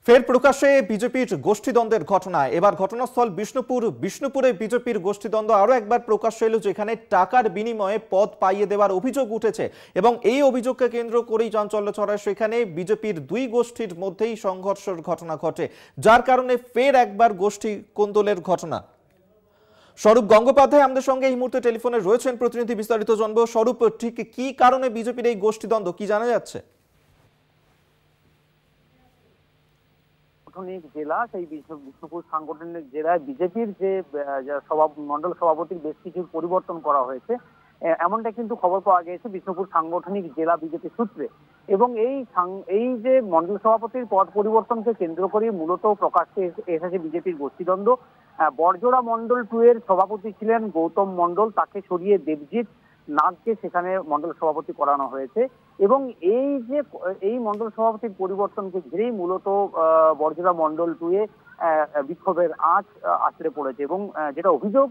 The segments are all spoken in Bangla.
ফের প্রকাশ্যে বিজেপির গোষ্ঠীদ্বন্দ্বের ঘটনা। এবার ঘটনাস্থল বিষ্ণুপুরে বিজেপির গোষ্ঠীদ্বন্দ্ব আরো একবার প্রকাশ্যে এলো, যেখানে টাকার বিনিময়ে পদ পাইয়ে দেওয়ার অভিযোগ উঠেছে এবং এই অভিযোগকে কেন্দ্র করেই চাঞ্চল্য ছড়ায়। সেখানে বিজেপির দুই গোষ্ঠীর মধ্যেই সংঘর্ষের ঘটনা ঘটে, যার কারণে ফের একবার গোষ্ঠী কোন্দলের ঘটনা। স্বরূপ গঙ্গোপাধ্যায় আমাদের সঙ্গে এই মুহূর্তে টেলিফোনে রয়েছেন, প্রতিনিধি বিস্তারিত জানবো। স্বরূপ, ঠিক কি কারণে বিজেপির এই গোষ্ঠীদ্বন্দ্ব, কি জানা যাচ্ছে? জেলা সেই বিষ্ণুপুর সাংগঠনিক জেলায় বিজেপির যে মন্ডল সভাপতির বেশ কিছু পরিবর্তন করা হয়েছে, এমনটা কিন্তু খবর পাওয়া গেছে বিষ্ণুপুর সাংগঠনিক জেলা বিজেপি সূত্রে। এবং এই যে মন্ডল সভাপতির পদ পরিবর্তনকে কেন্দ্র করে মূলত প্রকাশ্যে এসেছে বিজেপির গোষ্ঠীদ্বন্দ্ব। বড়জোড়া মন্ডল 2 এর সভাপতি ছিলেন গৌতম মন্ডল, তাকে সরিয়ে দেবজিৎ নাগকে সেখানে মন্ডল সভাপতি করানো হয়েছে। এবং এই মন্ডল সভাপতির পরিবর্তনকে ঘিরেই মূলত বড়জোড়া মন্ডল 2 এ বিক্ষোভের আঁচ আছড়ে পড়েছে। এবং যেটা অভিযোগ,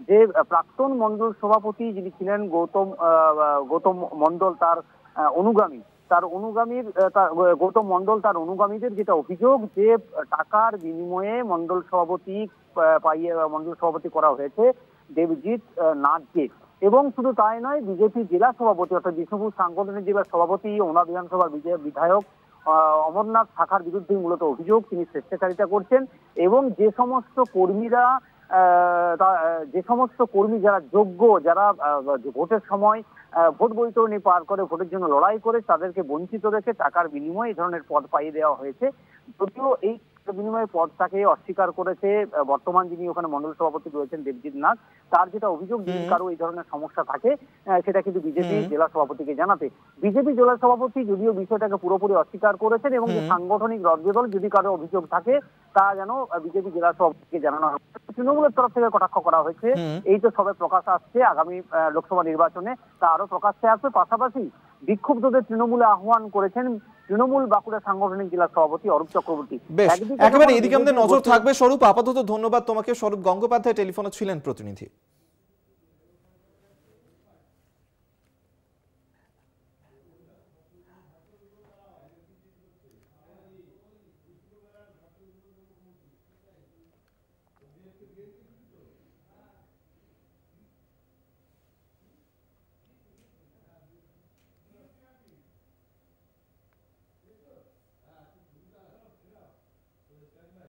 যে প্রাক্তন মন্ডল সভাপতি যিনি ছিলেন গৌতম মন্ডল, তার গৌতম মন্ডল তার অনুগামীদের যেটা অভিযোগ, যে টাকার বিনিময়ে মন্ডল সভাপতি করা হয়েছে দেবজিৎ নাগকে। এবং শুধু তাই নয়, বিজেপি জেলা সভাপতি অর্থাৎ বিষ্ণুপুর সাংগঠনিক জেলার সভাপতি ওনা বিধানসভার বিধায়ক অমরনাথ শাখার বিরুদ্ধে মূলত অভিযোগ, তিনি স্বেচ্ছাচারিতা করছেন। এবং যে সমস্ত কর্মী যারা যোগ্য, যারা ভোটের সময় ভোট বৈতরণী পার করে ভোটের জন্য লড়াই করে, তাদেরকে বঞ্চিত রেখে টাকার বিনিময়ে এই ধরনের পদ পাইয়ে দেওয়া হয়েছে। যদিও এই বিনিময়ে পদটাকে অস্বীকার করেছে বর্তমান যিনি ওখানে মন্ডল সভাপতি রয়েছেন দেবজিৎ নাগ। তার যেটা অভিযোগ, যদি কারো এই ধরনের সমস্যা থাকে সেটা কিন্তু বিজেপি জেলা সভাপতিকে জানাতে। বিজেপি জেলা সভাপতি যদিও বিষয়টাকে পুরোপুরি অস্বীকার করেছেন এবং যে সাংগঠনিক রদবদল যদি কারো অভিযোগ থাকে তা যেন বিজেপি জেলা সভাপতিকে জানানো হবে। তৃণমূলের তরফ থেকে কটাক্ষ করা হয়েছে, এই তো সবে প্রকাশ আসছে, আগামী লোকসভা নির্বাচনে তা আরো প্রকাশ্যে আসবে। পাশাপাশি বিক্ষুব্ধদের তৃণমূলে আহ্বান করেছেন তৃণমূল বাঁকুড়া সাংগঠনিক জেলা সভাপতি অরূপ চক্রবর্তী। একেবারে এদিকে আমাদের নজর থাকবে। স্বরূপ, আপাতত ধন্যবাদ তোমাকে। স্বরূপ গঙ্গোপাধ্যায় টেলিফোনে ছিলেন প্রতিনিধি।